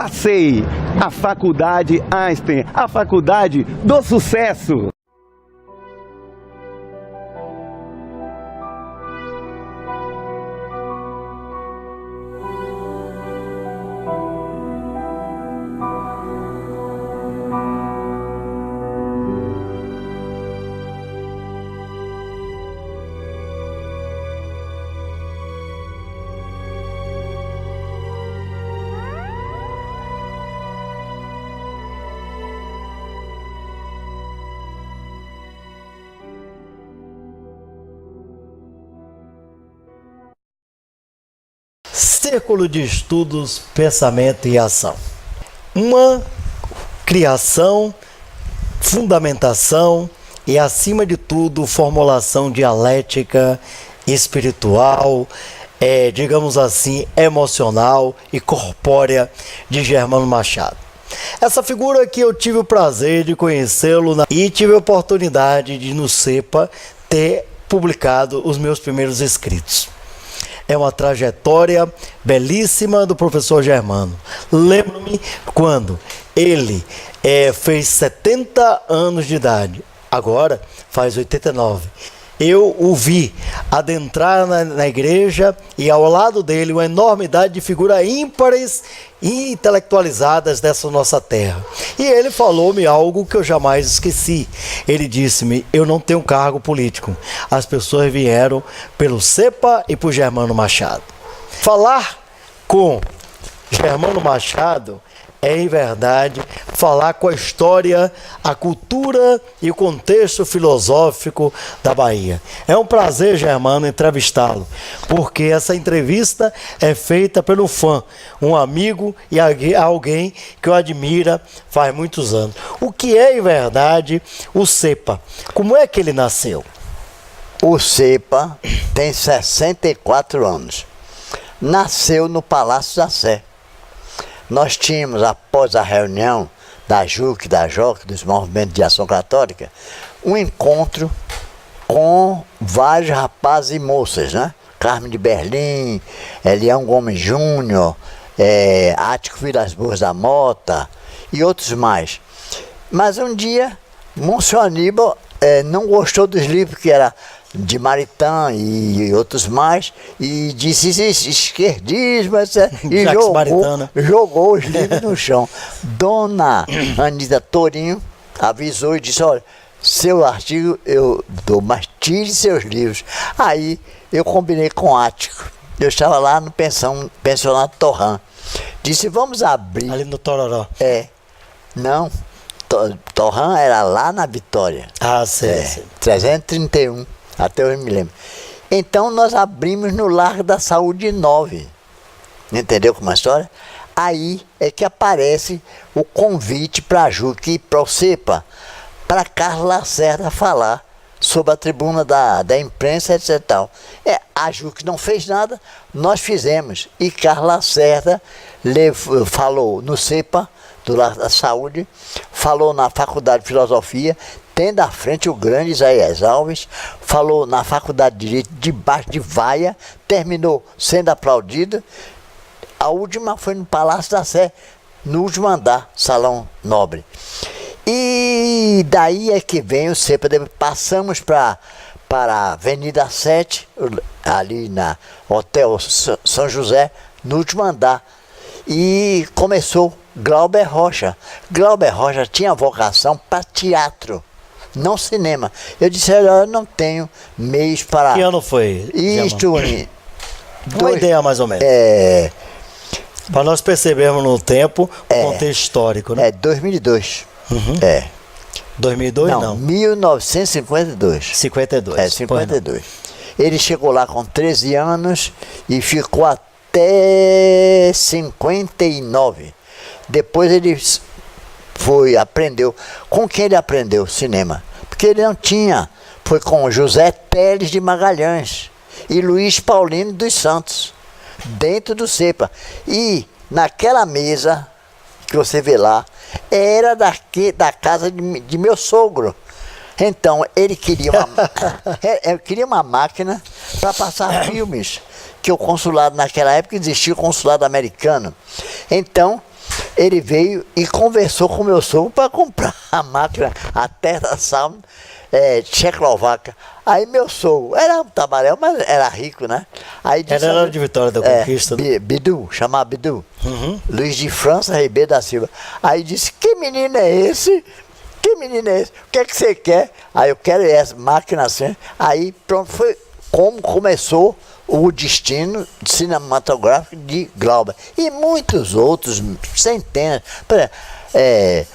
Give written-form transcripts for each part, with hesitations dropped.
Passei! A Faculdade Einstein, a faculdade do sucesso! Círculo de Estudos, Pensamento e Ação. Uma criação, fundamentação e, acima de tudo, formulação dialética, espiritual, digamos assim, emocional e corpórea de Germano Machado. Essa figura que eu tive o prazer de conhecê-lo e tive a oportunidade de, no CEPA, ter publicado os meus primeiros escritos. É uma trajetória belíssima do professor Germano. Lembro-me quando ele fez 70 anos de idade, agora faz 89. Eu o vi adentrar na igreja e ao lado dele uma enormidade de figuras ímpares e intelectualizadas dessa nossa terra. E ele falou-me algo que eu jamais esqueci. Ele disse-me: eu não tenho cargo político. As pessoas vieram pelo CEPA e por Germano Machado. Falar com Germano Machado é, em verdade, falar com a história, a cultura e o contexto filosófico da Bahia. É um prazer, Germano, entrevistá-lo, porque essa entrevista é feita pelo fã, um amigo e alguém que eu admiro faz muitos anos. O que é, em verdade, o CEPA? Como é que ele nasceu? O CEPA tem 64 anos. Nasceu no Palácio da Sé. Nós tínhamos, após a reunião da JUC, da JOC, dos movimentos de ação católica, um encontro com vários rapazes e moças, né? Carmen de Berlim, Leão Gomes Júnior, Ático Vilas Boas da Mota e outros mais. Mas um dia, Monsenhor Aníbal não gostou dos livros que era de Maritain e outros mais, e disse esquerdismo, e jogou os livros no chão. Dona Anita Torinho avisou e disse: olha, seu artigo eu dou, mas tire seus livros. Aí eu combinei com o Ático. Eu estava lá no pensionato Torran. Disse: vamos abrir. Ali no Tororó. Não. Torran era lá na Vitória. Ah, sei. 331. Até eu me lembro. Então nós abrimos no Largo da Saúde 9. Entendeu como é a história? Aí é que aparece o convite para a JUC e para o CEPA, para Carlos Lacerda falar sobre a tribuna da imprensa, etc. A JUC não fez nada, nós fizemos. E Carlos Lacerda falou no CEPA, do Largo da Saúde, falou na Faculdade de Filosofia, tendo à frente o grande Isaías Alves, falou na Faculdade de Direito, debaixo de vaia, terminou sendo aplaudido. A última foi no Palácio da Sé, no último andar, Salão Nobre. E daí é que vem o CEPA. Passamos para a Avenida 7, ali na Hotel São José, no último andar. E começou Glauber Rocha. Glauber Rocha tinha vocação para teatro, não cinema. Eu disse: eu não tenho meios para... Que ano foi? Isto... Uma ideia mais ou menos. Para nós percebermos no tempo o contexto histórico, né? 2002. 2002 não. 1952. 52. 52. Ele chegou lá com 13 anos e ficou até 59. Depois ele aprendeu. Com quem ele aprendeu cinema? Porque ele não tinha. Foi com José Teles de Magalhães e Luiz Paulino dos Santos, dentro do CEPA. E naquela mesa que você vê lá, era da casa de meu sogro. Então, ele queria uma máquina para passar filmes, que o consulado, naquela época existia o consulado americano. Então, ele veio e conversou com meu sogro para comprar a máquina, a Terra Sound, Tchecoslováquia. Aí meu sogro, era um tabaréu, mas era rico, né? Aí disse, Era de Vitória da Conquista, né? Bidu, chamava Bidu. Luiz de França Ribeiro da Silva. Aí disse, que menino é esse? Que menino é esse? O que é que você quer? Aí eu quero essa máquina assim. Aí pronto, foi como começou o destino cinematográfico de Glauber. E muitos outros, centenas. Por exemplo,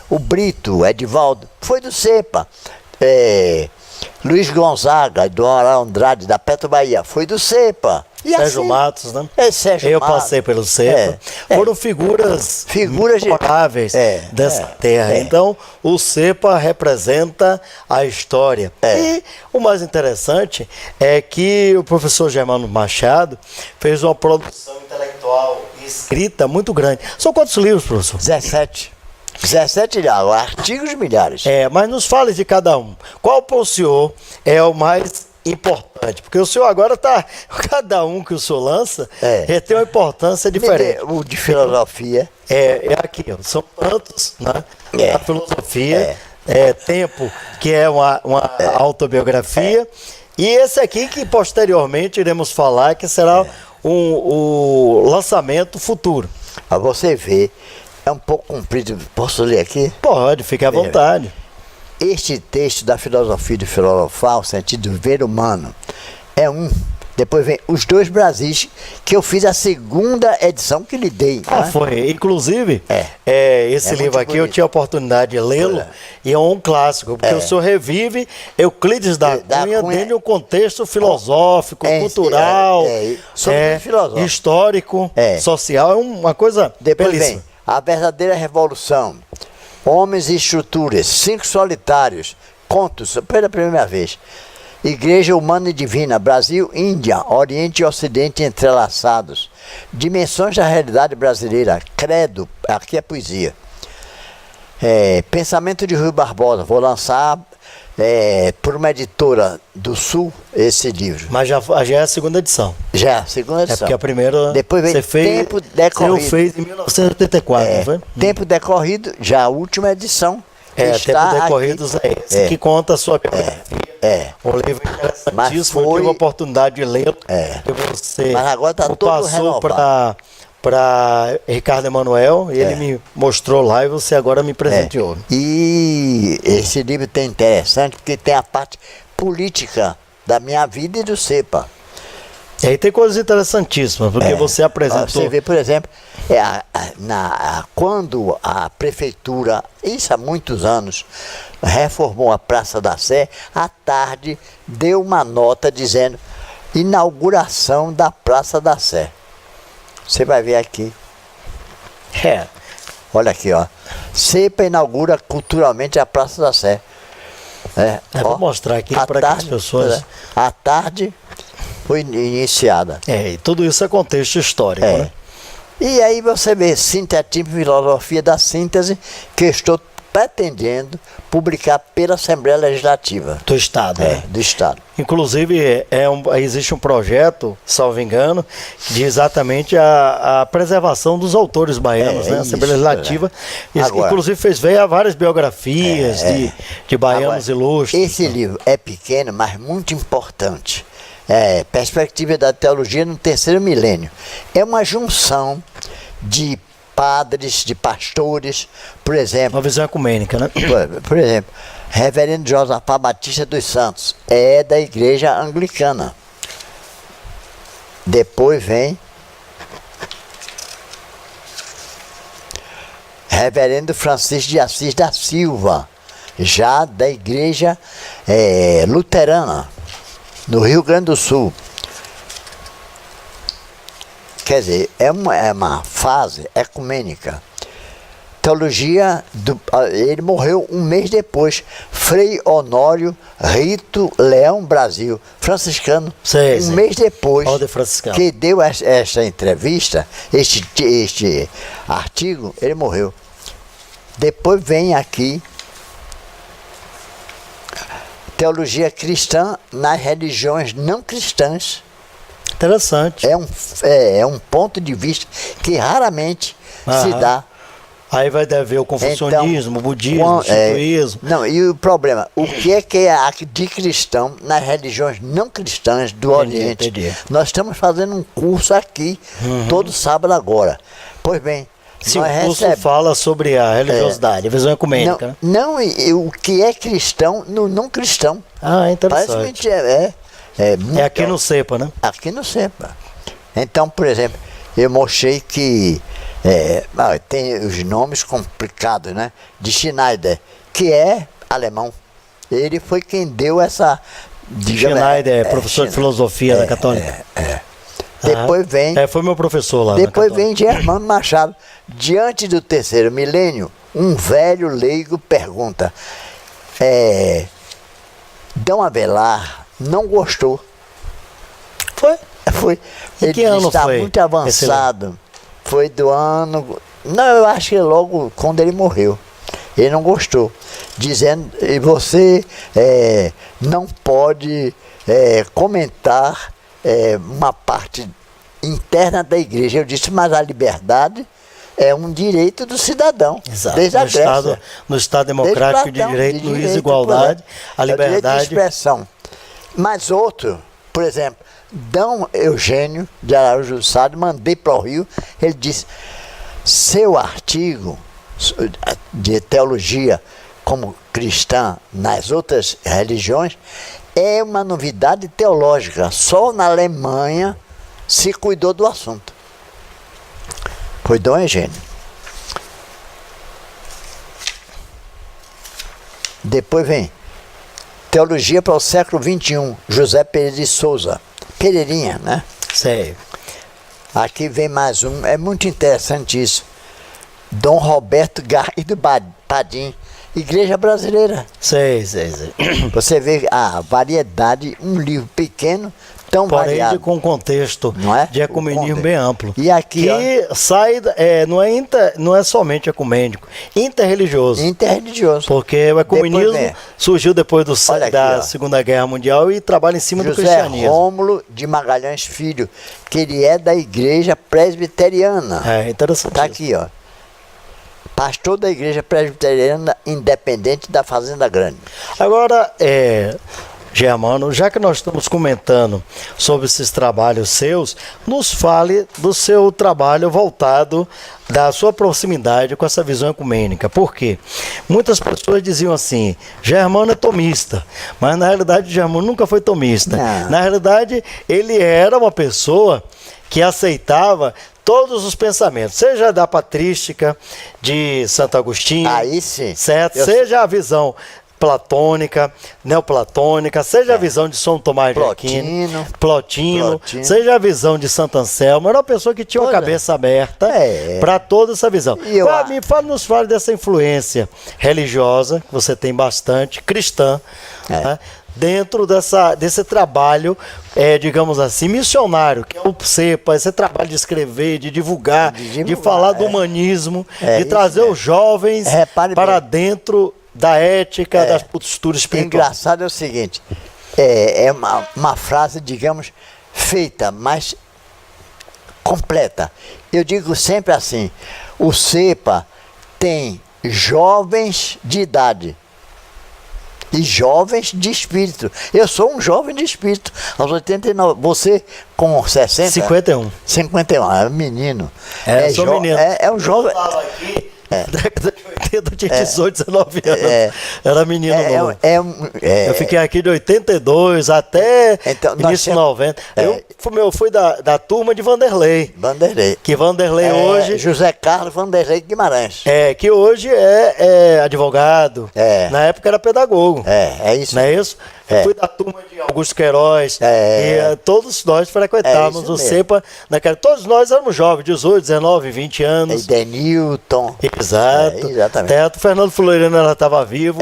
o Brito, Edivaldo, foi do CEPA. Luiz Gonzaga, do Andrade, da Petro Bahia, foi do CEPA. E Sérgio assim, Matos, né? Sérgio Eu Matos. passei pelo CEPA. Foram figuras memoráveis dessa terra. Então, o CEPA representa a história. E o mais interessante é que o professor Germano Machado fez uma produção intelectual e escrita muito grande. São quantos livros, professor? 17 artigos milhares. Mas nos fale de cada um. Qual para o senhor é o mais importante? Porque o senhor agora está... Cada um que o senhor lança tem uma importância diferente. O de filosofia. Aqui, ó, são tantos, né? A filosofia, Tempo, que é uma autobiografia, e esse aqui que posteriormente iremos falar, que será o lançamento futuro. Pra você ver, é um pouco comprido. Posso ler aqui? Pode, fique à vontade. Este texto da filosofia de filosofar, o sentido do ver humano, é um. Depois vem Os Dois Brasis, que eu fiz a segunda edição que lhe dei. Né? Foi. Inclusive, esse livro aqui eu tinha a oportunidade de lê-lo, e é um clássico, porque o senhor revive Euclides da Cunha dentro de um contexto filosófico, cultural, filosófico, histórico, social, é uma coisa Depois belíssima. vem A Verdadeira Revolução, Homens e Estruturas, 5 Solitários, Contos, pela primeira vez. Igreja Humana e Divina, Brasil, Índia, Oriente e Ocidente entrelaçados. Dimensões da realidade brasileira, Credo, aqui é poesia. Pensamento de Rui Barbosa, vou lançar por uma editora do Sul esse livro. Mas já é a segunda edição. Já é a segunda edição. Porque a primeira Depois vem Tempo Decorrido. Você fez em 1984, não foi? Tempo Decorrido, já a última edição. Tempo Decorridos é esse, que conta a sua biografia. Um livro interessantíssimo, eu tive a oportunidade de lê-lo. Que você Mas agora está todo passou renovado. para Ricardo Emanuel e ele me mostrou lá e você agora me presenteou. E esse livro tem interessante porque tem a parte política da minha vida e do CEPA. E aí tem coisas interessantíssimas, porque você apresentou... Você vê, por exemplo, quando a prefeitura, isso há muitos anos, reformou a Praça da Sé, à tarde deu uma nota dizendo inauguração da Praça da Sé. Você vai ver aqui. Olha aqui, ó. CEPA inaugura culturalmente a Praça da Sé. Vou mostrar aqui para que as pessoas... À tarde foi iniciada. E tudo isso é contexto histórico, né? E aí você vê Sintetismo e Filosofia da Síntese, que eu estou pretendendo publicar pela Assembleia Legislativa. Do Estado, né? Do Estado. Inclusive, existe um projeto, salvo engano, que diz exatamente a preservação dos autores baianos, né? A Assembleia Legislativa, Agora, inclusive fez várias biografias de baianos ilustres. Esse livro é pequeno, mas muito importante. Perspectiva da Teologia no Terceiro Milênio. É uma junção de padres, de pastores, por exemplo. Uma visão ecumênica, né? Por exemplo, Reverendo Josafá Batista dos Santos é da Igreja Anglicana. Depois vem Reverendo Francisco de Assis da Silva, já da Igreja Luterana, no Rio Grande do Sul. Quer dizer, é uma fase ecumênica. Teologia, ele morreu um mês depois. Frei Honório Rito Leão Brasil, franciscano, um mês depois que deu esta entrevista, este artigo, ele morreu. Depois vem aqui Teologia Cristã nas religiões não cristãs. Interessante. É um ponto de vista que raramente se dá. Aí vai haver o confucionismo, o budismo, o shintoísmo. Não, e o problema, o que é de cristão nas religiões não cristãs do Oriente? Entendi. Nós estamos fazendo um curso aqui, todo sábado agora. Pois bem, Sim, nós o curso fala sobre a religiosidade, a visão ecumênica, né? Não, e o que é cristão no não cristão. Ah, interessante. Parece É aqui no CEPA, né? Aqui no CEPA. Então, por exemplo, eu mostrei que tem os nomes complicados, né? De Schneider, que é alemão. Ele foi quem deu essa... Schneider é professor de filosofia da Católica. Depois vem... foi meu professor lá. Depois vem Germano Machado. Diante do terceiro milênio, um velho leigo pergunta: Dom Avelar não gostou. Foi. Em que Ele ano está foi muito avançado. Foi do ano... Não, eu acho que logo quando ele morreu. Ele não gostou. Dizendo, e você não pode comentar uma parte interna da igreja. Eu disse, mas a liberdade é um direito do cidadão. Exato. Desde a Grécia. No Estado democrático de direito, Luiz Igualdade, a liberdade... É o direito de expressão. Mas outro, por exemplo, D. Eugênio de Araújo Sá, mandei para o Rio, ele disse, seu artigo de teologia como cristã nas outras religiões é uma novidade teológica. Só na Alemanha se cuidou do assunto. Foi Dom Eugênio. Depois vem Teologia para o século XXI, José Pereira de Souza. Pereirinha, né? Sei. Aqui vem mais um, é muito interessante isso. Dom Roberto Garrido Padim, Igreja Brasileira. Sei. Você vê a variedade, um livro pequeno, tão porém variado. Com contexto de ecumenismo bem amplo. E aqui, que sai, não é somente ecumênico, interreligioso. Interreligioso. Porque o ecumenismo surgiu depois da Segunda Guerra Mundial e trabalha em cima do cristianismo. José Rômulo de Magalhães Filho, que ele é da Igreja Presbiteriana. É interessante. Está aqui, ó. Pastor da Igreja Presbiteriana Independente da Fazenda Grande. Agora, Germano, já que nós estamos comentando sobre esses trabalhos seus, nos fale do seu trabalho voltado, da sua proximidade com essa visão ecumênica. Por quê? Muitas pessoas diziam assim, Germano é tomista, mas na realidade Germano nunca foi tomista. Não. Na realidade, ele era uma pessoa que aceitava todos os pensamentos, seja da patrística de Santo Agostinho, aí sim, certo? Seja a visão platônica, neoplatônica, seja a visão de São Tomás de Aquino, Plotino, seja a visão de Santo Anselmo. Era uma pessoa que tinha uma cabeça aberta para toda essa visão. Nos fale dessa influência religiosa, que você tem bastante, cristã, né? Dentro desse trabalho, digamos assim, missionário, que é o CEPA, esse trabalho de escrever, de divulgar, de falar do humanismo, de trazer os jovens para dentro da ética, das posturas espirituais. Engraçado é o seguinte, é uma frase, digamos, feita, mas completa. Eu digo sempre assim, o CEPA tem jovens de idade e jovens de espírito. Eu sou um jovem de espírito, aos 89. Você com 60? 51. 51, é menino. Sou menino. É um jovem. Década de 80, eu tinha 18, 19 anos. Era menino novo. Eu fiquei aqui de 82 até início de 90. Eu fui da turma de Vanderlei. Que Vanderlei hoje... José Carlos Vanderlei Guimarães. Que hoje é advogado. Na época era pedagogo. É isso. Não é isso? Eu fui da turma de Augusto Queiroz. E todos nós frequentávamos o CEPA. Todos nós éramos jovens, 18, 19, 20 anos. E Denilton. Exato. Exatamente. O Fernando Floriano estava vivo.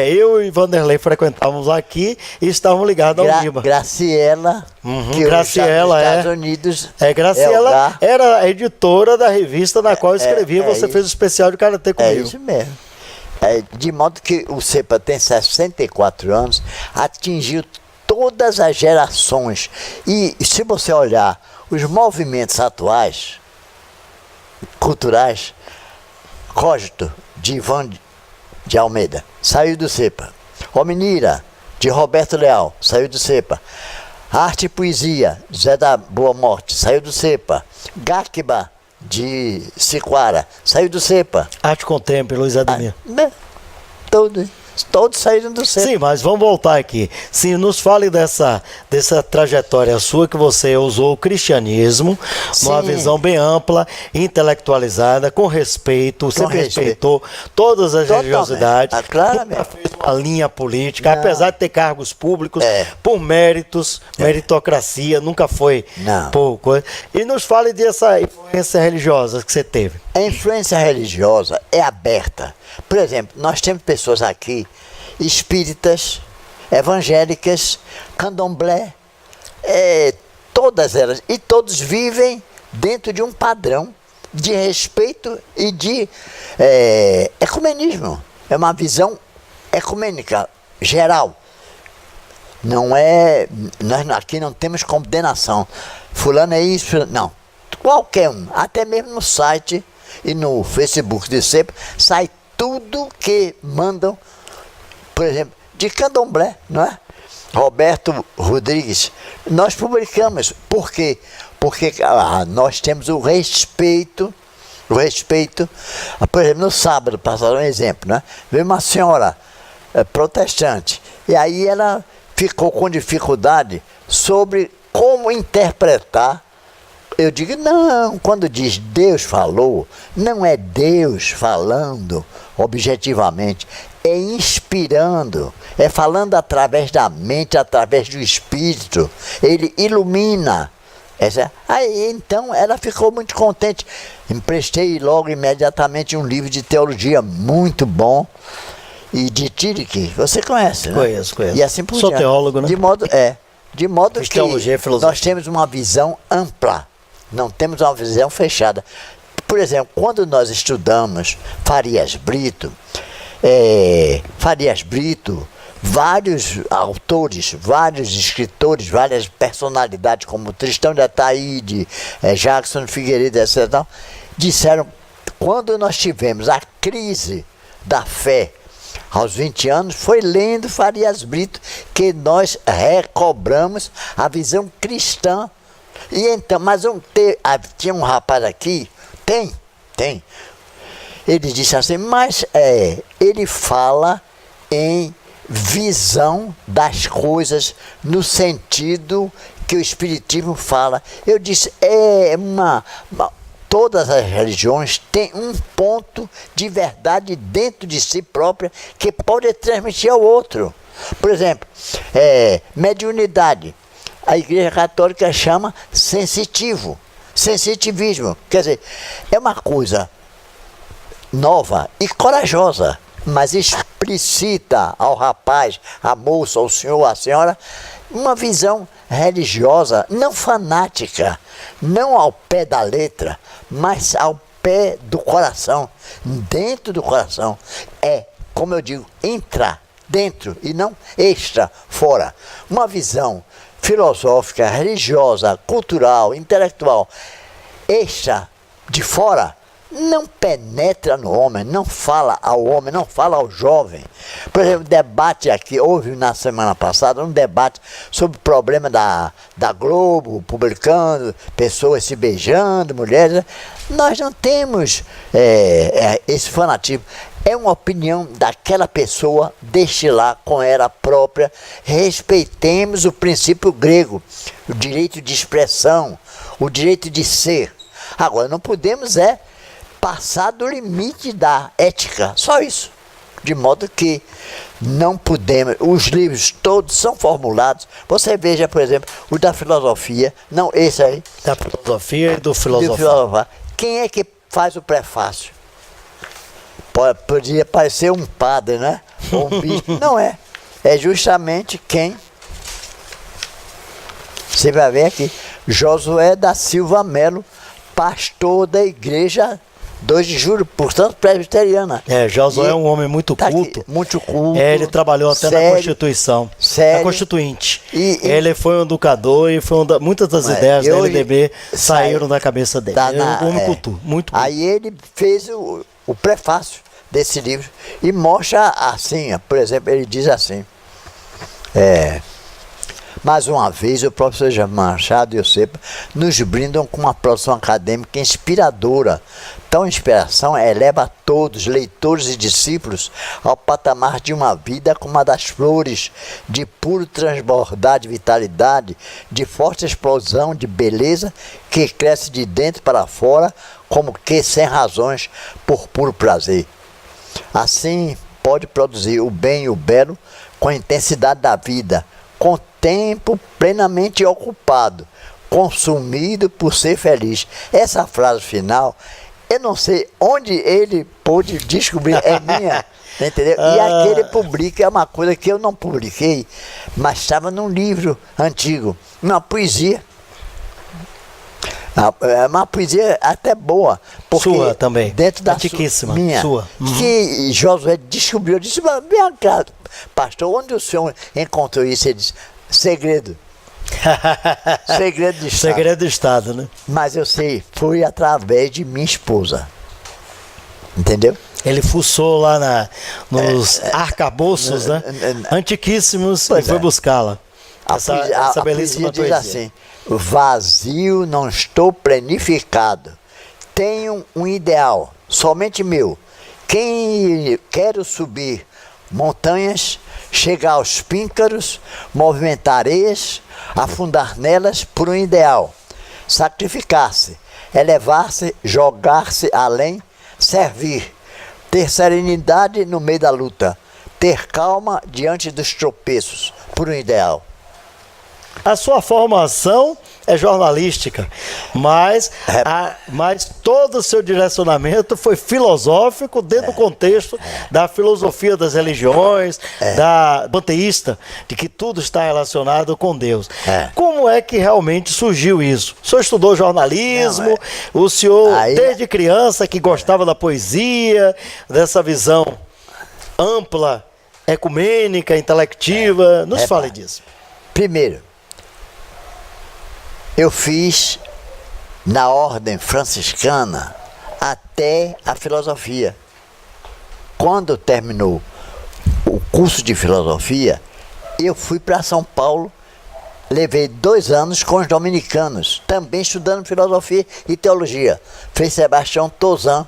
Eu e Vanderlei frequentávamos aqui e estávamos ligados ao Lima. Graciela. Que Graciela nos Estados Unidos. Graciela era a editora da revista na qual eu escrevia. Você fez o especial de Karatê comigo. É isso mesmo. De modo que o CEPA tem 64 anos, atingiu todas as gerações. E se você olhar os movimentos atuais, culturais, Cogito, de Ivan de Almeida, saiu do CEPA. Hominira, de Roberto Leal, saiu do CEPA. Arte e Poesia, Zé da Boa Morte, saiu do CEPA. Gaquiba, de Siquara, saiu do CEPA. Arte Contemporânea, Luiz Ademir. Todos saíram do CEPA. Sim, mas vamos voltar aqui. Sim, nos fale dessa trajetória sua, que você usou o cristianismo numa Sim. visão bem ampla, intelectualizada, com respeito, sempre respeito. respeitou todas as Totalmente. religiosidades, Claramente. nunca fez uma linha política, Não. apesar de ter cargos públicos, É. por méritos, meritocracia, nunca foi Não. por coisa. E nos fale dessa influência religiosa que você teve. A influência religiosa é aberta. Por exemplo, nós temos pessoas aqui, espíritas, evangélicas, candomblé, todas elas, e todos vivem dentro de um padrão de respeito e de ecumenismo. É uma visão ecumênica, geral. Não é. Nós aqui não temos condenação. Fulano é isso, não. Qualquer um, até mesmo no site e no Facebook de sempre, sai tudo que mandam, por exemplo, de candomblé, não é? Roberto Rodrigues, nós publicamos. Por quê? Porque nós temos o respeito, por exemplo, no sábado, para dar um exemplo, né? Veio uma senhora protestante, e aí ela ficou com dificuldade sobre como interpretar. Eu digo, não, quando diz Deus falou, não é Deus falando objetivamente, é inspirando, é falando através da mente, através do espírito, ele ilumina. Aí então ela ficou muito contente. Emprestei logo imediatamente um livro de teologia muito bom, e de Tirique, você conhece, né? Conheço. E assim por Sou diante. teólogo, né? De modo que Teologia e filosofia. nós temos uma visão ampla, não temos uma visão fechada. Por exemplo, quando nós estudamos Farias Brito, vários autores, vários escritores, várias personalidades, como Tristão de Ataíde, Jackson Figueiredo, etc., disseram, quando nós tivemos a crise da fé aos 20 anos, foi lendo Farias Brito que nós recobramos a visão cristã. E então, mas tinha um rapaz aqui, tem. Ele disse assim, mas ele fala em visão das coisas no sentido que o Espiritismo fala. Eu disse, todas as religiões têm um ponto de verdade dentro de si própria que pode transmitir ao outro. Por exemplo, mediunidade. A Igreja Católica chama sensitivismo. Quer dizer, é uma coisa nova e corajosa, mas explicita ao rapaz, à moça, ao senhor, à senhora, uma visão religiosa, não fanática, não ao pé da letra, mas ao pé do coração, dentro do coração. Como eu digo, entrar dentro e não extra, fora. Uma visão filosófica, religiosa, cultural, intelectual, extra, de fora, não penetra no homem, não fala ao homem, não fala ao jovem. Por exemplo, debate aqui, houve na semana passada um debate sobre o problema da Globo, publicando, pessoas se beijando, mulheres. Nós não temos esse fanatismo. É uma opinião daquela pessoa, deixe lá com ela própria. Respeitemos o princípio grego, o direito de expressão, o direito de ser. Agora, não podemos passar do limite da ética, só isso. De modo que não podemos, os livros todos são formulados. Você veja, por exemplo, o da filosofia, não esse aí. Da filosofia e do De filosofia. filosofar. Quem é que faz o prefácio? Poderia parecer um padre, né? Ou um bispo. Não é. É justamente quem? Você vai ver aqui, Josué da Silva Melo, pastor da igreja 2 de julho, portanto presbiteriana. Josué é um homem muito tá culto. Aqui, muito culto. Ele trabalhou até na Constituição. Sério. Na Constituinte. E ele foi um educador e foi muitas das ideias da LDB saíram da cabeça dele. Tá Ele é um homem culto, muito culto. Aí ele fez o prefácio desse livro e mostra assim, por exemplo, ele diz assim, mais uma vez, o professor Germano Machado e o CEPA nos brindam com uma produção acadêmica inspiradora. Tal inspiração eleva a todos, leitores e discípulos, ao patamar de uma vida como a das flores, de puro transbordar de vitalidade, de forte explosão de beleza que cresce de dentro para fora, como que sem razões, por puro prazer. Assim, pode produzir o bem e o belo com a intensidade da vida, com tempo plenamente ocupado, consumido por ser feliz. Essa frase final, eu não sei onde ele pôde descobrir, é minha, entendeu? E aquele publica, é uma coisa que eu não publiquei, mas estava num livro antigo, uma poesia. É uma poesia até boa. Porque sua também. Dentro da antiquíssima. Minha. Sua. Que Josué descobriu. Eu disse, vem cá, pastor, onde o senhor encontrou isso? Ele disse, segredo. Segredo de Estado. Segredo do Estado, né? Mas eu sei, foi através de minha esposa. Entendeu? Ele fuçou lá nos arcabouços, né? Antiquíssimos, e foi buscá-la. Essa belíssima poesia diz assim, vazio não estou planificado, tenho um ideal, somente meu. Quero subir montanhas, chegar aos píncaros, movimentar areias, afundar nelas por um ideal. Sacrificar-se, elevar-se, jogar-se além, servir, ter serenidade no meio da luta, ter calma diante dos tropeços, por um ideal. A sua formação é jornalística, mas todo o seu direcionamento foi filosófico dentro do contexto da filosofia das religiões, da panteísta, de que tudo está relacionado com Deus. Como é que realmente surgiu isso? O senhor estudou jornalismo, o senhor desde criança que gostava da poesia, dessa visão ampla, ecumênica, intelectiva, nos fale disso. Primeiro, eu fiz na ordem franciscana até a filosofia. Quando terminou o curso de filosofia, eu fui para São Paulo, levei 2 anos com os dominicanos, também estudando filosofia e teologia. Frei Sebastião Tozan,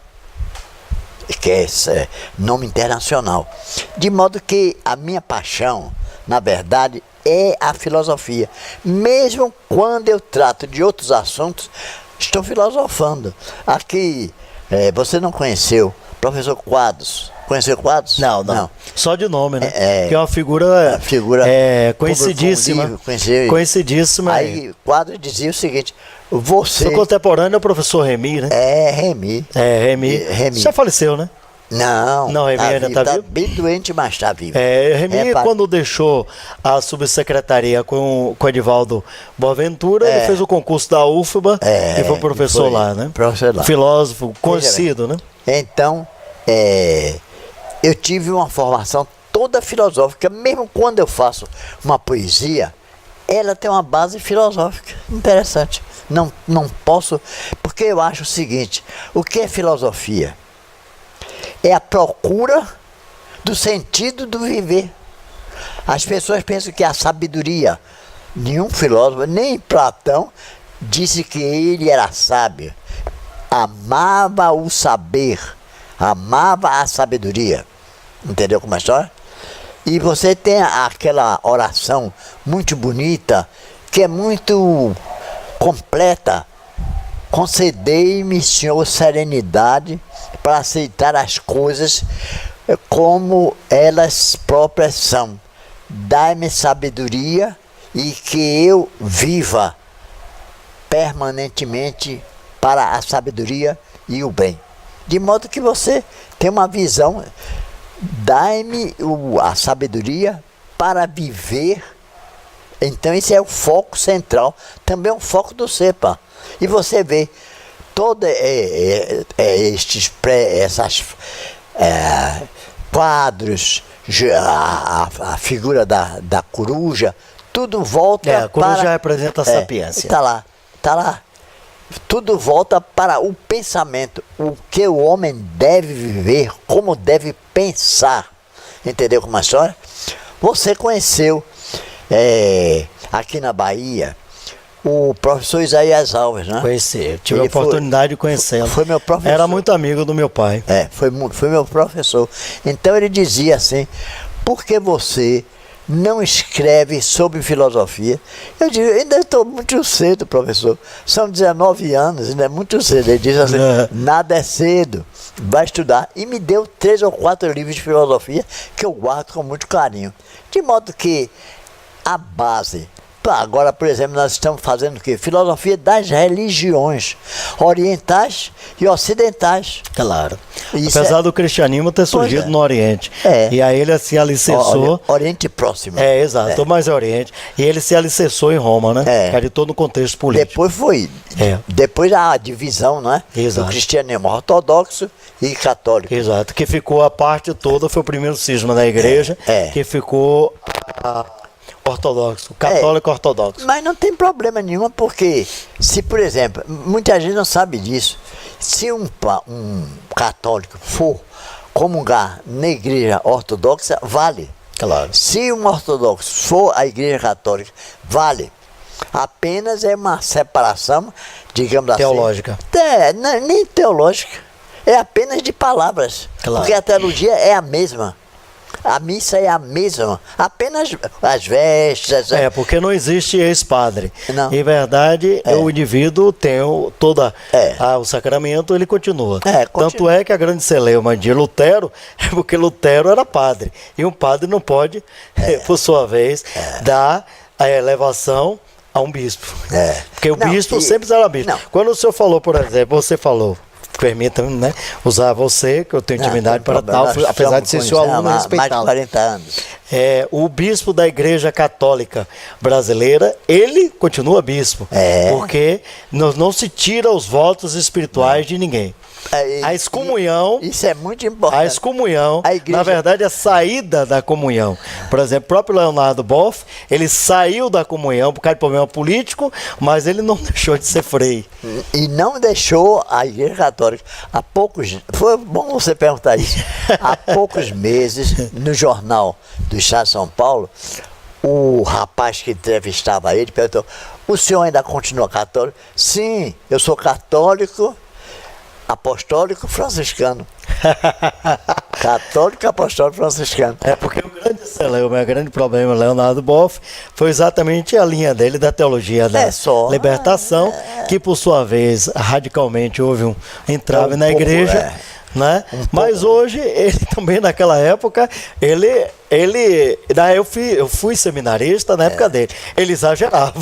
que é esse nome internacional. De modo que a minha paixão, na verdade, é a filosofia. Mesmo quando eu trato de outros assuntos, estou filosofando. Aqui, você não conheceu o professor Quadros? Conheceu Quadros? Não. Só de nome, né? Que é uma figura conhecidíssima. Conhecidíssima. Aí Quadros dizia o seguinte, você... Seu contemporâneo é o professor Remy, né? Remy. Remy. Já faleceu, né? Não, Remy ainda está vivo? Bem doente, mas está vivo. Remy, quando deixou a subsecretaria com o Edivaldo Boaventura, ele fez o concurso da UFBA e foi professor lá, né? Professor lá. Filósofo conhecido, né? Então, eu tive uma formação toda filosófica, mesmo quando eu faço uma poesia, ela tem uma base filosófica. Interessante. Não posso, porque eu acho o seguinte, o que é filosofia? É a procura do sentido do viver. As pessoas pensam que a sabedoria, nenhum filósofo, nem Platão, disse que ele era sábio. Amava o saber, amava a sabedoria. Entendeu como é a história? E você tem aquela oração muito bonita, que é muito completa. Concedei-me, Senhor, serenidade para aceitar as coisas como elas próprias são. Dai-me sabedoria e que eu viva permanentemente para a sabedoria e o bem. De modo que você tem uma visão, dai-me a sabedoria para viver. Então esse é o foco central, também é o foco do CEPA. E você vê todos esses quadros, a figura da coruja, tudo volta a coruja representa a sapiência. Está lá. tudo volta para o pensamento, o que o homem deve viver, como deve pensar. Entendeu como é a história? Você conheceu aqui na Bahia o professor Isaías Alves, né? Conheci, tive a Ele foi- oportunidade de conhecê-lo. foi meu professor. Era muito amigo do meu pai. Foi meu professor. Então ele dizia assim, por que você não escreve sobre filosofia? Eu digo, ainda estou muito cedo, professor. São 19 anos, ainda é muito cedo. Ele diz assim, nada é cedo, vai estudar. E me deu 3 ou 4 livros de filosofia que eu guardo com muito carinho. De modo que a base... Agora, por exemplo, nós estamos fazendo o quê? Filosofia das religiões orientais e ocidentais. Claro. Isso Apesar do cristianismo ter surgido no Oriente. É. E aí ele se alicerçou. Oriente Próximo. Exato, mas é Oriente. E ele se alicerçou em Roma, né? É. Que era de todo o contexto político. Depois foi. É. Depois a divisão, não é? Exato. Do cristianismo ortodoxo e católico. Exato, que ficou a parte toda, foi o primeiro cisma da igreja, que ficou ortodoxo, católico ortodoxo. Mas não tem problema nenhum, porque se, por exemplo, muita gente não sabe disso, se um católico for comungar na igreja ortodoxa, vale. Claro. Se um ortodoxo for à igreja católica, vale. Apenas é uma separação, digamos Teológica. assim. Nem teológica. É apenas de palavras. Claro. Porque a teologia é a mesma. A missa é a mesma. Apenas as vestes. Porque não existe ex-padre. Não. Em verdade, o indivíduo tem o sacramento, ele continua. Tanto é que a grande celeuma de Lutero é porque Lutero era padre. E um padre não pode, por sua vez, dar a elevação a um bispo. Porque o bispo sempre será bispo. Não. Quando o senhor falou, por exemplo, você falou, permita-me, né, usar você, que eu tenho intimidade para tal, apesar de ser seu aluno, mais de respeitá-lo. 40 anos. O bispo da Igreja Católica Brasileira, ele continua bispo, porque não se tira os votos espirituais de ninguém. A excomunhão, isso é muito importante. A excomunhão, A igreja... na verdade, é a saída da comunhão. Por exemplo, o próprio Leonardo Boff, ele saiu da comunhão por causa de problema político, mas ele não deixou de ser frei. E não deixou a Igreja Católica. Foi bom você perguntar isso. Há poucos meses, no jornal do Estado de São Paulo, o rapaz que entrevistava ele perguntou: o senhor ainda continua católico? Sim, eu sou católico, apostólico franciscano. Católico, apostólico, franciscano. Porque o grande problema, Leonardo Boff, foi exatamente a linha dele da teologia da libertação, que por sua vez, radicalmente, houve um entrave na igreja. Né? Mas hoje, ele também naquela época, eu fui seminarista na época dele, ele exagerava.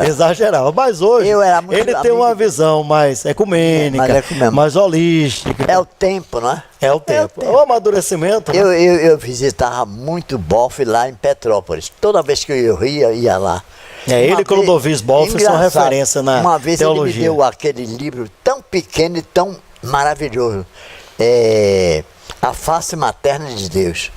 Exagerava, mas hoje ele tem uma visão mais ecumênica, mais holística. É o tempo, não é? É o tempo. O amadurecimento. Né? Eu visitava muito Boff lá em Petrópolis. Toda vez que eu ia lá. Ele e Clodovis Boff são referência na uma vez teologia. Ele me deu aquele livro tão pequeno e tão maravilhoso. A Face Materna de Deus.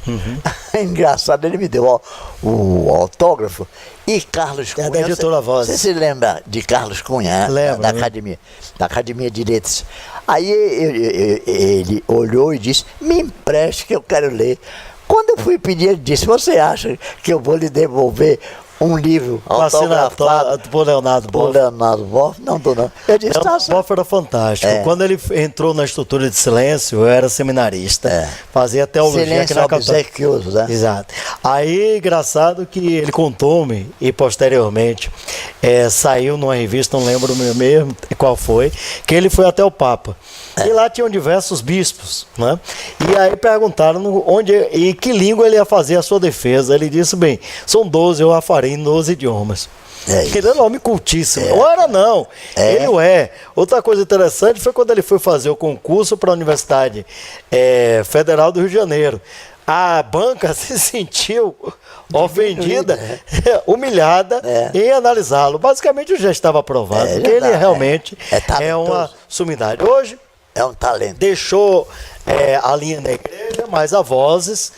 Engraçado, ele me deu o autógrafo. E Carlos Cunha. Da editora Voz. Você se lembra de Carlos Cunha? Lembro, da Academia de Letras. Aí ele olhou e disse: me empreste que eu quero ler. Quando eu fui pedir, ele disse: você acha que eu vou lhe devolver um livro autografado por Leonardo Boff? Não dou não. Eu disse: Boff era fantástico. Quando ele entrou na estrutura de silêncio, eu era seminarista. Fazia teologia silêncio aqui na obsequioso, né? Exato. Aí, engraçado que ele contou-me, e posteriormente saiu numa revista, não lembro mesmo qual foi, que ele foi até o Papa. E lá tinham diversos bispos, né? E aí perguntaram onde e que língua ele ia fazer a sua defesa. Ele disse: bem, são 12, eu a farei em 12 idiomas. Ele era um homem cultíssimo. Ou era não, ele o é. Outra coisa interessante foi quando ele foi fazer o concurso para a Universidade Federal do Rio de Janeiro. A banca se sentiu ofendida, humilhada em analisá-lo. Basicamente já estava aprovado, porque ele realmente é uma sumidade. Hoje é um talento. Deixou a linha da igreja, mas a Vozes,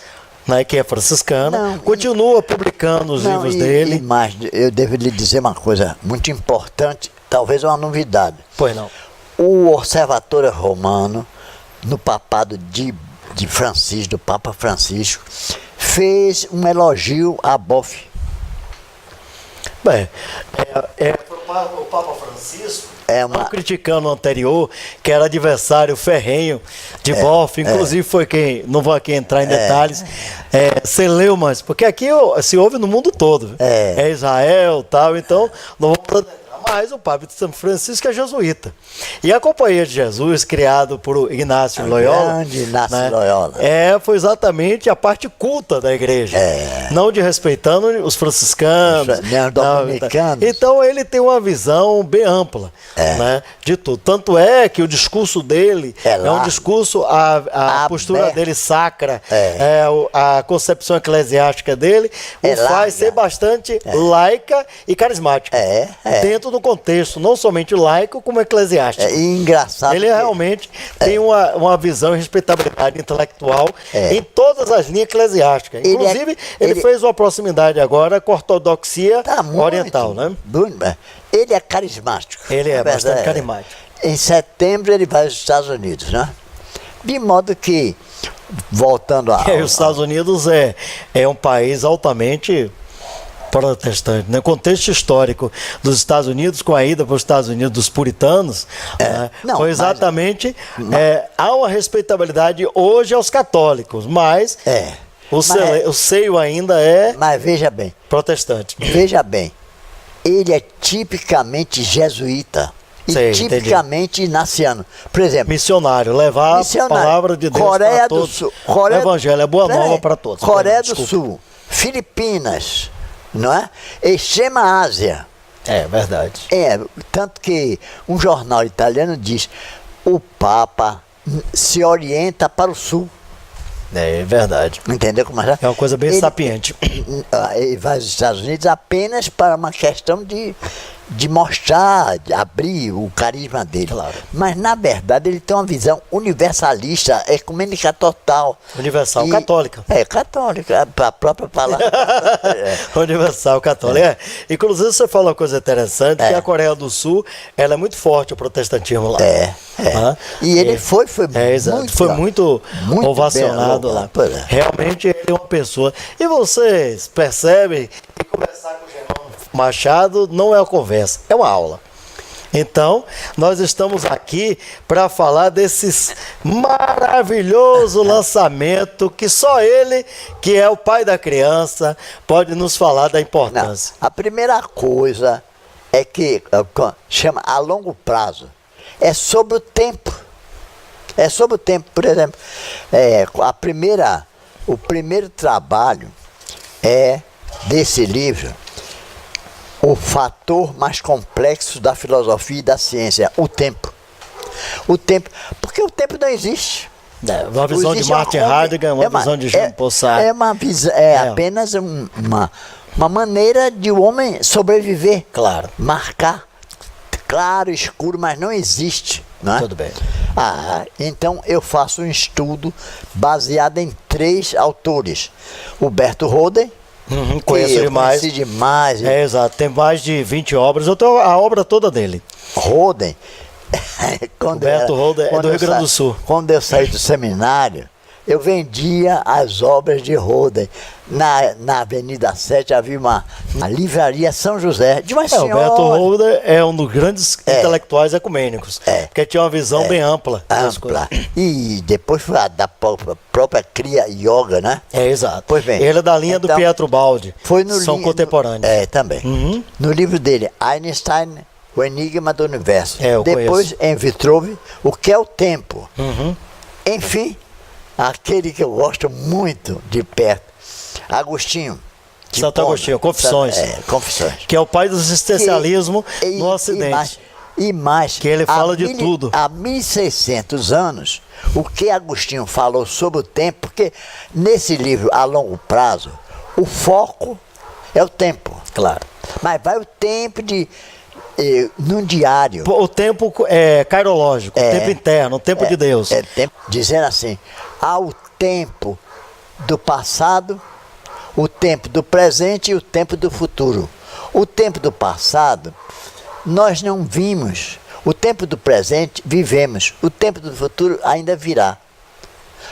né, que é franciscana, continua publicando os livros dele. Mas eu devo lhe dizer uma coisa muito importante talvez uma novidade. Pois não. O Observatório Romano, no papado de Francisco, do Papa Francisco, fez um elogio a Boff. Bem, o Papa Francisco, Não criticando o anterior, que era adversário ferrenho de Boff, inclusive foi quem, não vou aqui entrar em detalhes, Seleumas, porque aqui se ouve no mundo todo, viu? É Israel e tal, então não vou entrar. Mas o Papa de São Francisco é jesuíta. E a Companhia de Jesus, criado por Ignácio Loyola, grande Inácio Loyola. foi exatamente a parte culta da igreja. Não de respeitando os franciscanos, nem os dominicanos. Então ele tem uma visão bem ampla, né, de tudo. Tanto é que o discurso dele é um discurso, a postura dele sacra, a concepção eclesiástica dele o faz ser bastante laica e carismática. Dentro do contexto, não somente laico, como eclesiástico. Engraçado. Ele realmente tem uma visão e respeitabilidade intelectual em todas as linhas eclesiásticas. Inclusive, ele fez uma proximidade agora com a ortodoxia oriental, né? Ele é carismático. Ele é bastante carismático. Em setembro ele vai aos Estados Unidos, né? De modo que, voltando a... os Estados Unidos é um país altamente protestante, né? O contexto histórico dos Estados Unidos, com a ida para os Estados Unidos dos puritanos, foi exatamente... há uma respeitabilidade hoje aos católicos, mas o seio ainda mas veja bem, protestante. Veja bem, ele é tipicamente jesuíta. E tipicamente inaciano. Por exemplo, missionário, levar a palavra de Deus para todos. O evangelho é boa nova para todos. Coreia do Sul, Filipinas, não é? Extrema Ásia. É verdade. Tanto que um jornal italiano diz: o Papa se orienta para o Sul. É verdade. Entendeu como é? É uma coisa bem sapiente. Ele vai aos Estados Unidos apenas para uma questão de mostrar, de abrir o carisma dele. Claro. Mas, na verdade, ele tem uma visão universalista, ecumênica total. Universal católica. Católica, a própria palavra. Universal católica. Inclusive, você falou uma coisa interessante, que a Coreia do Sul, ela é muito forte, o protestantismo lá. E ele foi muito ovacionado lá. Realmente, ele é uma pessoa. E vocês percebem que conversar com o Germano Machado não é uma conversa, é uma aula. Então, nós estamos aqui para falar desses maravilhoso lançamento que só ele, que é o pai da criança, pode nos falar da importância. Não, a primeira coisa é que chama a longo prazo. É sobre o tempo. É sobre o tempo. Por exemplo, o primeiro trabalho desse livro, o fator mais complexo da filosofia e da ciência, o tempo. O tempo, porque o tempo não existe. Uma visão de Martin Heidegger, uma visão de Jean Paul Sartre. Apenas uma maneira de o homem sobreviver. Claro. Marcar. Claro, escuro, mas não existe. Não é? Tudo bem. Então eu faço um estudo baseado em 3 autores. O Berto Roden, conheço demais. Conheci demais. Exato, tem mais de 20 obras, eu tenho a obra toda dele. Roden. Roberto Roden é do Rio Grande do Sul. Quando eu saí do seminário, eu vendia as obras de Roden. Na Avenida 7 havia uma livraria São José, de uma senhora. O Berto Roden é um dos grandes intelectuais ecumênicos, porque tinha uma visão bem ampla. E depois foi da própria Kriya Yoga, né? Exato. Pois bem, ele é da linha do Pietro Baldi, são contemporâneos. Também. No livro dele, Einstein, O Enigma do Universo. Depois, em Vitrove, O que é o Tempo. Enfim, aquele que eu gosto muito de perto, Agostinho. Santo Agostinho, Confissões. Confissões. Que é o pai do existencialismo no Ocidente. E mais, que ele fala de tudo. Há 1600 anos, o que Agostinho falou sobre o tempo, porque nesse livro, a longo prazo, o foco é o tempo. Claro. Mas vai o tempo num diário. O tempo cairológico, o tempo interno, o tempo de Deus. Dizendo assim, há o tempo do passado, o tempo do presente e o tempo do futuro. O tempo do passado nós não vimos. O tempo do presente vivemos, o tempo do futuro ainda virá.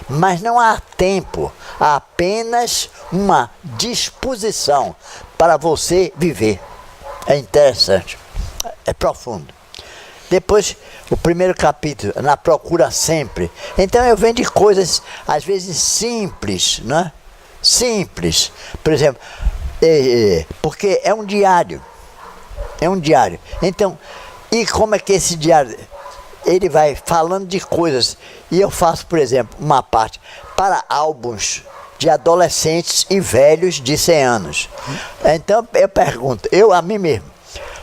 Mas não há tempo, há apenas uma disposição para você viver. É interessante, é profundo. Depois, o primeiro capítulo, na procura sempre. Então eu venho de coisas, às vezes, simples, né? Simples. Por exemplo, porque é um diário. É um diário. Então, e como é que esse diário, ele vai falando de coisas. E eu faço, por exemplo, uma parte para álbuns de adolescentes e velhos de 100 anos. Então eu pergunto, eu a mim mesmo,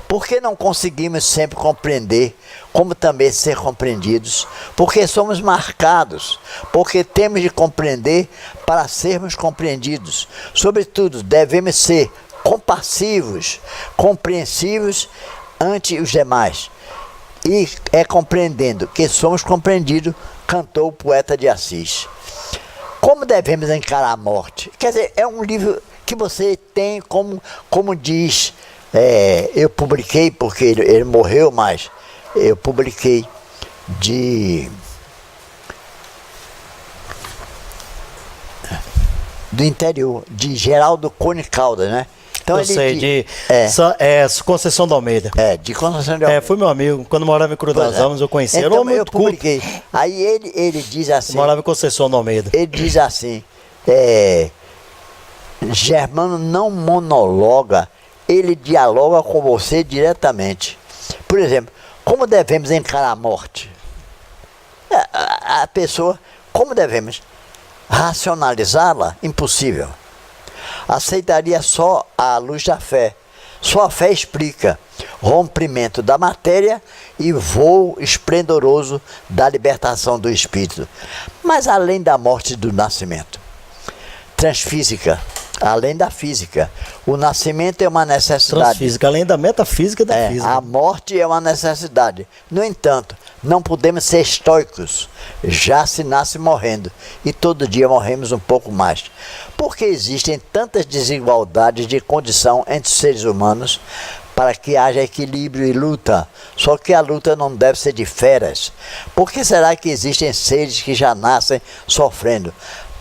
por que não conseguimos sempre compreender, como também ser compreendidos? Porque somos marcados, porque temos de compreender para sermos compreendidos. Sobretudo, devemos ser compassivos, compreensivos ante os demais. E é compreendendo que somos compreendidos, cantou o poeta de Assis. Como devemos encarar a morte? Quer dizer, é um livro que você tem como diz, eu publiquei, porque ele morreu, mas eu publiquei do interior, de Geraldo Cone Caldas, né? Então eu sei, de Conceição da Almeida. De Conceição da Almeida. Fui meu amigo, quando morava em Cruz das Almas, eu conheci. Então eu publiquei. Aí ele diz assim... Eu morava em Conceição da Almeida. Ele diz assim, Germano não monologa, ele dialoga com você diretamente. Por exemplo, como devemos encarar a morte? A pessoa, como devemos racionalizá-la? Impossível. Aceitaria só a luz da fé. Só a fé explica rompimento da matéria e voo esplendoroso da libertação do espírito. Mas além da morte do nascimento, transfísica, além da física, o nascimento é uma necessidade. Transfísica, além da metafísica da física. A morte é uma necessidade. No entanto, não podemos ser estoicos. Já se nasce morrendo e todo dia morremos um pouco mais. Porque existem tantas desigualdades de condição entre os seres humanos para que haja equilíbrio e luta. Só que a luta não deve ser de feras. Por que será que existem seres que já nascem sofrendo?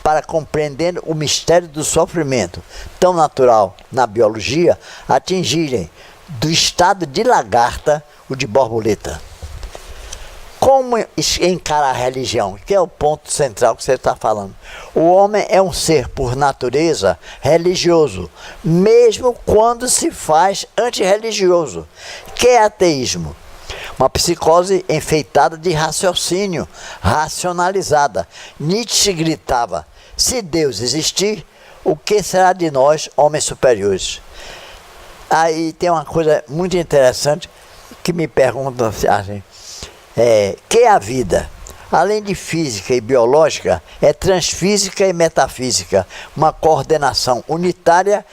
Para compreender o mistério do sofrimento, tão natural na biologia, atingirem do estado de lagarta o de borboleta. Como encarar a religião? Que é o ponto central que você está falando. O homem é um ser, por natureza, religioso, mesmo quando se faz antirreligioso, que é ateísmo. Uma psicose enfeitada de raciocínio, racionalizada. Nietzsche gritava, se Deus existir, o que será de nós, homens superiores? Aí tem uma coisa muito interessante que me perguntam assim, que é a vida? Além de física e biológica, é transfísica e metafísica, uma coordenação unitária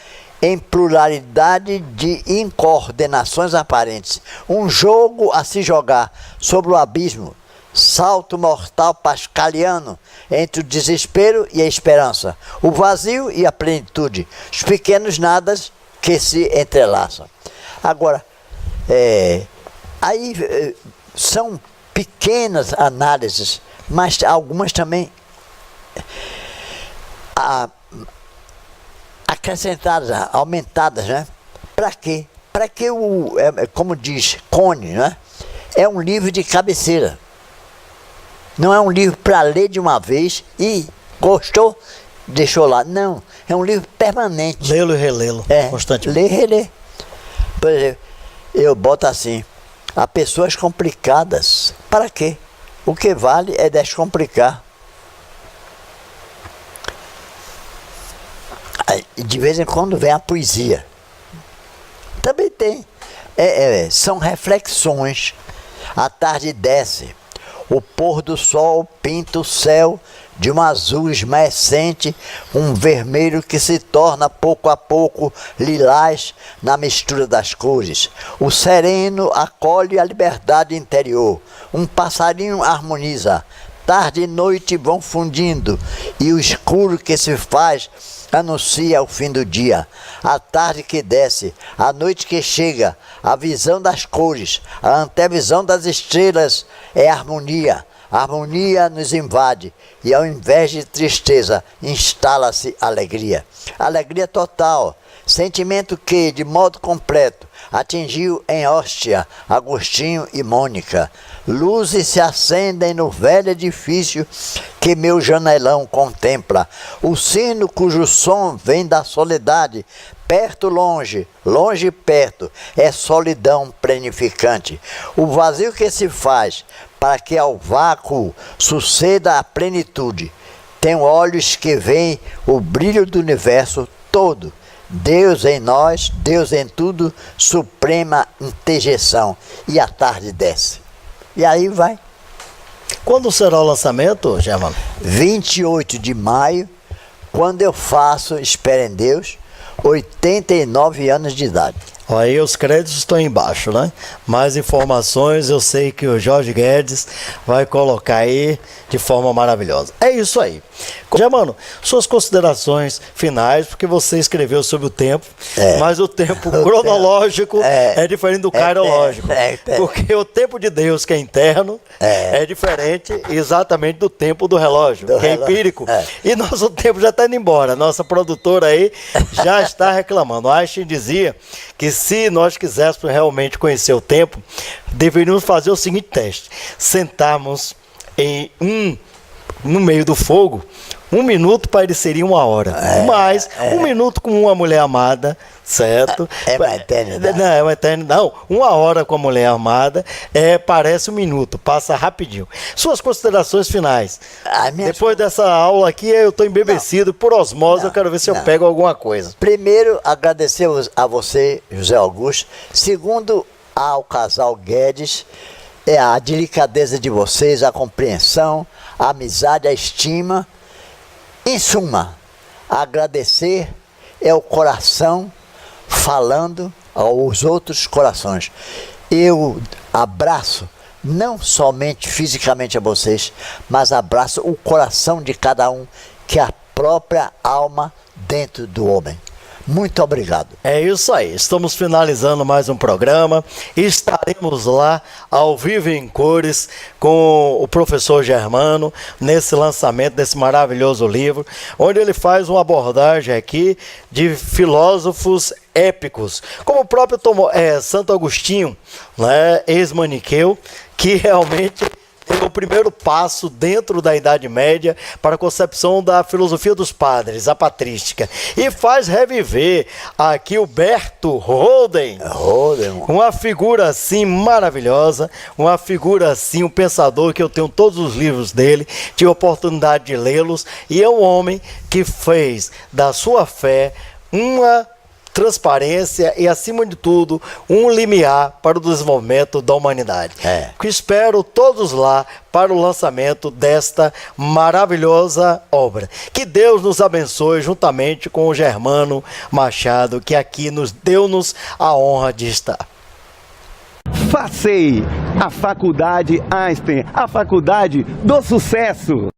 em pluralidade de incoordenações aparentes. Um jogo a se jogar sobre o abismo, salto mortal pascaliano entre o desespero e a esperança, o vazio e a plenitude, os pequenos nadas que se entrelaçam. Agora, aí são pequenas análises, mas algumas também acrescentadas, aumentadas, né? Para quê? Para que como diz Cone, né? É um livro de cabeceira. Não é um livro para ler de uma vez e gostou, deixou lá. Não, é um livro permanente. Lê-lo e relê-lo, constantemente. Ler e reler. Por exemplo, eu boto assim, há pessoas complicadas. Para quê? O que vale é descomplicar. De vez em quando vem a poesia. Também tem. São reflexões. A tarde desce. O pôr do sol pinta o céu de um azul esmaecente, um vermelho que se torna pouco a pouco lilás na mistura das cores. O sereno acolhe a liberdade interior. Um passarinho harmoniza. tarde e noite vão fundindo, e o escuro que se faz anuncia o fim do dia. A tarde que desce, a noite que chega, a visão das cores, a antevisão das estrelas é harmonia. A harmonia nos invade e, ao invés de tristeza, instala-se alegria. Alegria total, sentimento que, de modo completo, atingiu em Hóstia Agostinho e Mônica. Luzes se acendem no velho edifício que meu janelão contempla. O sino cujo som vem da soledade, perto, longe, longe, perto, é solidão plenificante. O vazio que se faz para que ao vácuo suceda a plenitude. Tem olhos que veem o brilho do universo todo. Deus em nós, Deus em tudo, suprema interjeição. E a tarde desce. E aí vai. Quando será o lançamento, Germano? 28 de maio, quando eu faço, espera em Deus, 89 anos de idade. Aí os créditos estão embaixo, né? Mais informações eu sei que o Jorge Guedes vai colocar aí de forma maravilhosa. É isso aí. Germano, suas considerações finais, porque você escreveu sobre o tempo, mas o tempo cronológico é diferente do cairológico. Porque o tempo de Deus, que é interno, é diferente exatamente do tempo do relógio, que é empírico. E nosso tempo já está indo embora. Nossa produtora aí já está reclamando. Einstein dizia que se nós quiséssemos realmente conhecer o tempo, deveríamos fazer o seguinte teste: sentarmos no meio do fogo, 1 minuto pareceria 1 hora, mas 1 minuto com uma mulher amada, certo? É uma eternidade. Não, é uma eternidade. Não, 1 hora com a mulher amada parece 1 minuto, passa rapidinho. Suas considerações finais. Depois dessa aula aqui, eu estou embebecido por osmose, eu quero ver se eu pego alguma coisa. Primeiro, agradecer a você, José Augusto. Segundo, ao casal Guedes, a delicadeza de vocês, a compreensão, a amizade, a estima. Em suma, agradecer é o coração falando aos outros corações. Eu abraço não somente fisicamente a vocês, mas abraço o coração de cada um, que é a própria alma dentro do homem. Muito obrigado. É isso aí, estamos finalizando mais um programa. Estaremos lá ao vivo em cores com o professor Germano nesse lançamento desse maravilhoso livro, onde ele faz uma abordagem aqui de filósofos épicos, como o próprio Santo Agostinho, né, ex-maniqueu, que realmente é o primeiro passo dentro da Idade Média para a concepção da filosofia dos padres, a patrística. E faz reviver aqui o Berto Holden, uma figura assim maravilhosa, uma figura assim, um pensador que eu tenho todos os livros dele, tive a oportunidade de lê-los, e é um homem que fez da sua fé uma transparência e, acima de tudo, um limiar para o desenvolvimento da humanidade. Que espero todos lá para o lançamento desta maravilhosa obra. Que Deus nos abençoe juntamente com o Germano Machado, que aqui deu-nos a honra de estar. FACEI, a Faculdade Einstein, a faculdade do sucesso.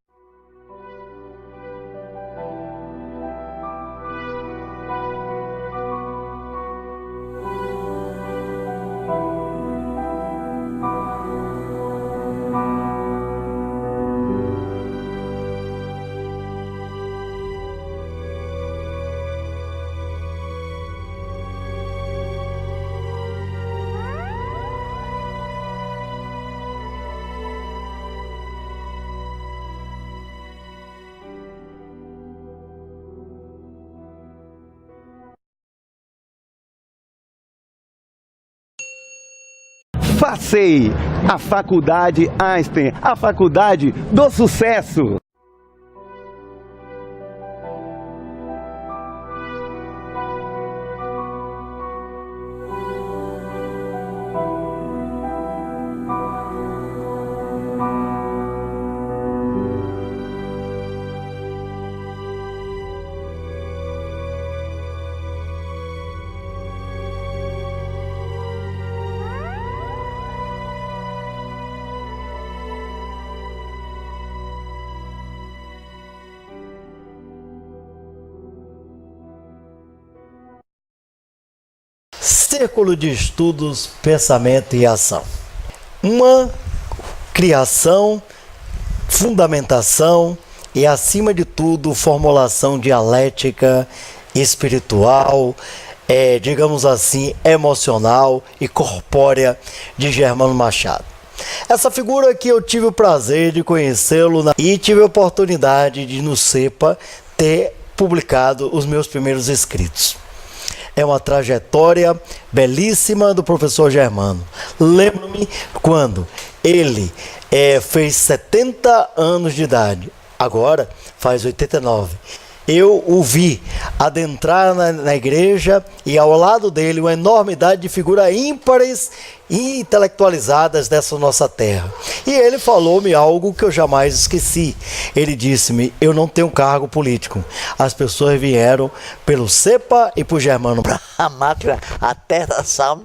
FACEI, a Faculdade Einstein, a faculdade do sucesso. Círculo de Estudos, Pensamento e Ação. Uma criação, fundamentação e, acima de tudo, formulação dialética, espiritual, digamos assim, emocional e corpórea de Germano Machado. Essa figura que eu tive o prazer de conhecê-lo e tive a oportunidade de, no CEPA, ter publicado os meus primeiros escritos. É uma trajetória belíssima do professor Germano. Lembro-me quando ele fez 70 anos de idade, agora faz 89. Eu o vi adentrar na igreja e ao lado dele uma enormidade de figuras ímpares e intelectualizadas dessa nossa terra. E ele falou-me algo que eu jamais esqueci. Ele disse-me: eu não tenho cargo político. As pessoas vieram pelo CEPA e por Germano. A máquina, a terra sal,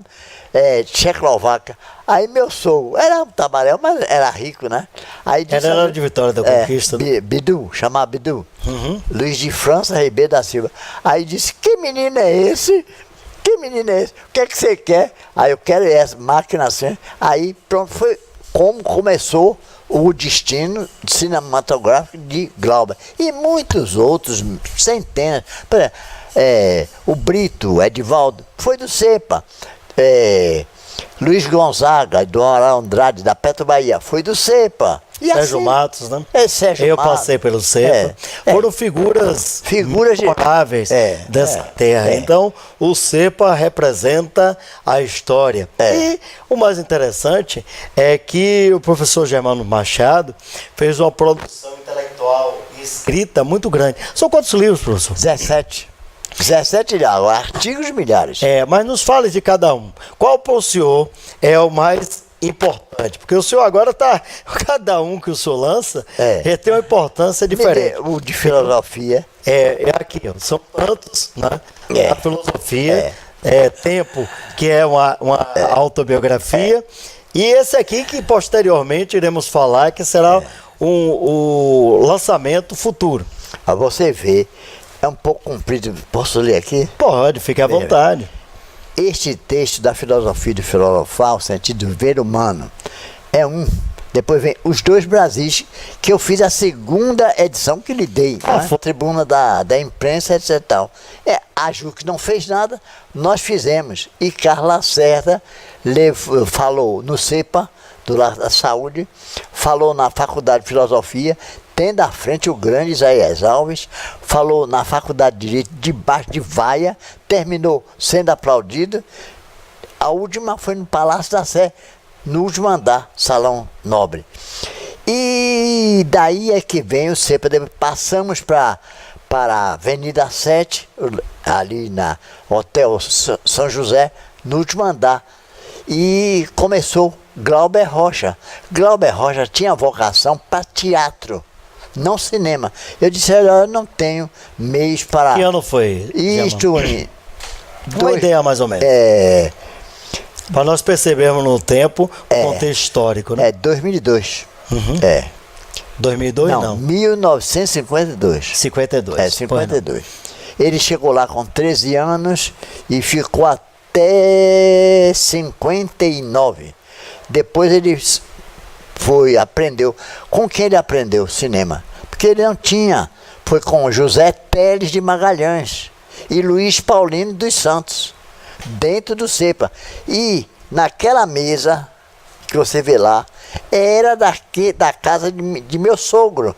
Tchecoslováquia. Aí meu sogro, era um tabaréu, mas era rico, né? Aí disse, Ele era de Vitória da Conquista. Bidu, chamava Bidu. Luiz de França Ribeiro da Silva. Aí disse: que menino é esse? Que menino é esse? O que é que você quer? Aí eu quero essa máquina assim. Aí pronto, foi como começou o destino cinematográfico de Glauber. E muitos outros, centenas. Por exemplo, o Brito, Edivaldo, foi do CEPA. Luiz Gonzaga, do Andrade, da Petro Bahia, foi do CEPA. E Sérgio assim, Matos, né? Sérgio Eu Matos. passei pelo CEPA. Foram figuras memoráveis dessa terra. Então, o CEPA representa a história. E o mais interessante é que o professor Germano Machado fez uma produção intelectual e escrita muito grande. São quantos livros, professor? 17 artigos milhares. Mas nos fale de cada um. Qual para o senhor é o mais importante? Porque o senhor agora está... Cada um que o senhor lança tem uma importância diferente. O de filosofia. Aqui, ó, são tantos, né? A filosofia, Tempo, que é uma autobiografia. E esse aqui que posteriormente iremos falar, que será o lançamento futuro. Pra você ver, é um pouco comprido. Posso ler aqui? Pode, fique à vontade. Este texto da filosofia de filosofar, o sentido do ver humano, é um. Depois vem Os Dois Brasis, que eu fiz a segunda edição que lhe dei, né? Tribuna da imprensa, etc. A Juc não fez nada, nós fizemos. E Carla Lacerda falou no CEPA, do Lar da Saúde, falou na Faculdade de Filosofia, tendo à frente o grande Isaías Alves, falou na Faculdade de Direito, debaixo de vaia, terminou sendo aplaudido. A última foi no Palácio da Sé, no último andar, Salão Nobre. E daí é que vem o CEPA. Passamos para a Avenida 7, ali na Hotel São José, no último andar. E começou Glauber Rocha. Glauber Rocha tinha vocação para teatro, não cinema. Eu disse: eu não tenho meios para... Que ano foi? Isto, uma ideia mais ou menos. Para nós percebermos no tempo o contexto histórico, né? 2002. 2002 não. 1952. 52. 52. Ele chegou lá com 13 anos e ficou até 59. Depois ele aprendeu. Com quem ele aprendeu cinema? Porque ele não tinha. Foi com José Teles de Magalhães e Luiz Paulino dos Santos, dentro do CEPA. E naquela mesa que você vê lá, era da casa de meu sogro.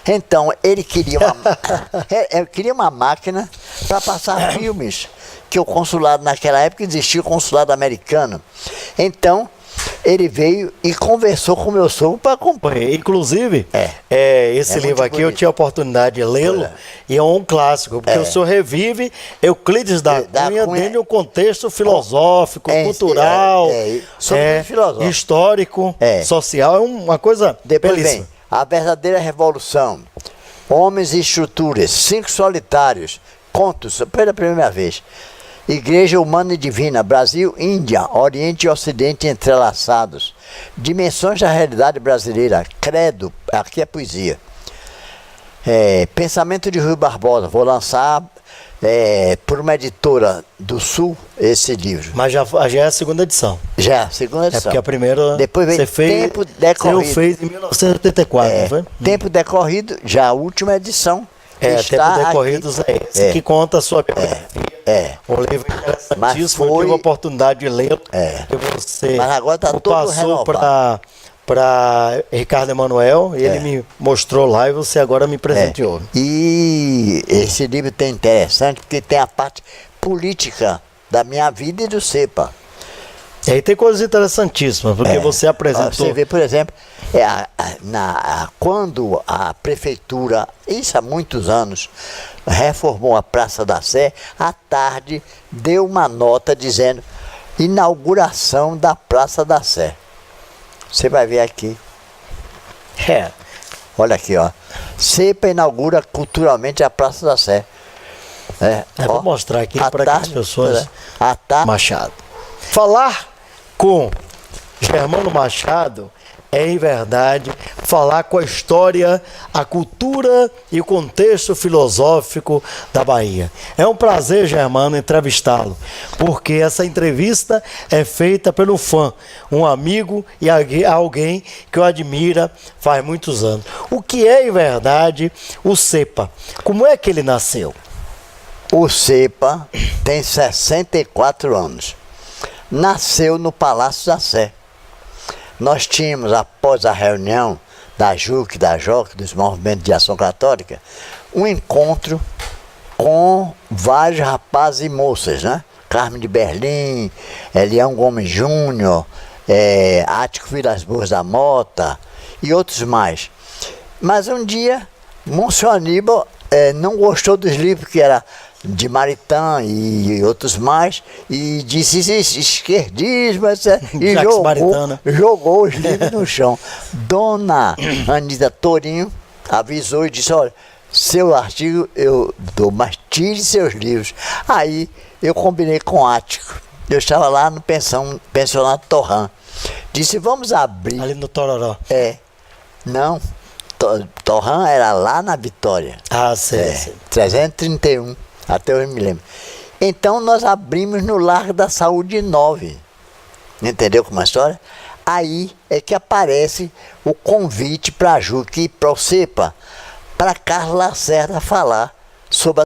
Então, ele queria uma máquina para passar filmes, que o consulado, naquela época existia o consulado americano. Então, ele veio e conversou com meu sogro para comprar. Inclusive, esse livro aqui bonito. Eu tinha a oportunidade de lê-lo e é um clássico, porque o senhor revive Euclides da Cunha dentro de um contexto filosófico, cultural, filosófico, histórico, social, é uma coisa Depois belíssima. Vem A Verdadeira Revolução, Homens e Estruturas, Cinco Solitários, Contos, pela primeira vez. Igreja Humana e Divina, Brasil, Índia, Oriente e Ocidente entrelaçados. Dimensões da realidade brasileira, Credo, aqui é poesia. Pensamento de Rui Barbosa. Vou lançar por uma editora do Sul esse livro. Mas já é a segunda edição. Já, segunda É edição. porque a primeira Depois veio você fez, Tempo Decorrido. Você fez em 1984, não foi? Tempo Decorrido, já a última edição. Tempo Decorridos é esse que conta a sua biografia. Um livro interessantíssimo, eu tive a oportunidade de lê-lo. Que você Mas agora tá todo passou renovado. para Ricardo Emanuel e ele me mostrou lá e você agora me presenteou. E esse livro tem interessante porque tem a parte política da minha vida e do CEPA. E aí tem coisas interessantíssimas, porque você apresentou... Você vê, por exemplo, quando a prefeitura, isso há muitos anos, reformou a Praça da Sé, à tarde deu uma nota dizendo inauguração da Praça da Sé. Você vai ver aqui. Olha aqui, ó. CEPA inaugura culturalmente a Praça da Sé. Vou mostrar aqui para que as pessoas... Machado. Falar com Germano Machado é, em verdade, falar com a história, a cultura e o contexto filosófico da Bahia. É um prazer, Germano, entrevistá-lo, porque essa entrevista é feita pelo fã, um amigo e alguém que eu admira faz muitos anos. O que é, em verdade, o CEPA? Como é que ele nasceu? O CEPA tem 64 anos. Nasceu no Palácio da Sé. Nós tínhamos, após a reunião da JUC, da JOC, dos movimentos de ação católica, um encontro com vários rapazes e moças, né? Carmen de Berlim, Leão Gomes Júnior, Ático Vilas Boas da Mota e outros mais. Mas um dia, Monsenhor Aníbal não gostou dos livros que era de Maritain e outros mais, e disse esquerdismo, etc. E jogou os livros no chão. Dona Anita Torinho avisou e disse, olha, seu artigo eu dou, mas tire seus livros. Aí eu combinei com o Ático. Eu estava lá no pensionato Torran. Disse, vamos abrir... Ali no Tororó. Não, Torran era lá na Vitória. Sei. 331. Até eu me lembro. Então nós abrimos no Largo da Saúde 9. Entendeu como é a história? Aí é que aparece o convite para a JUC e para o CEPA, para Carlos Lacerda falar sobre a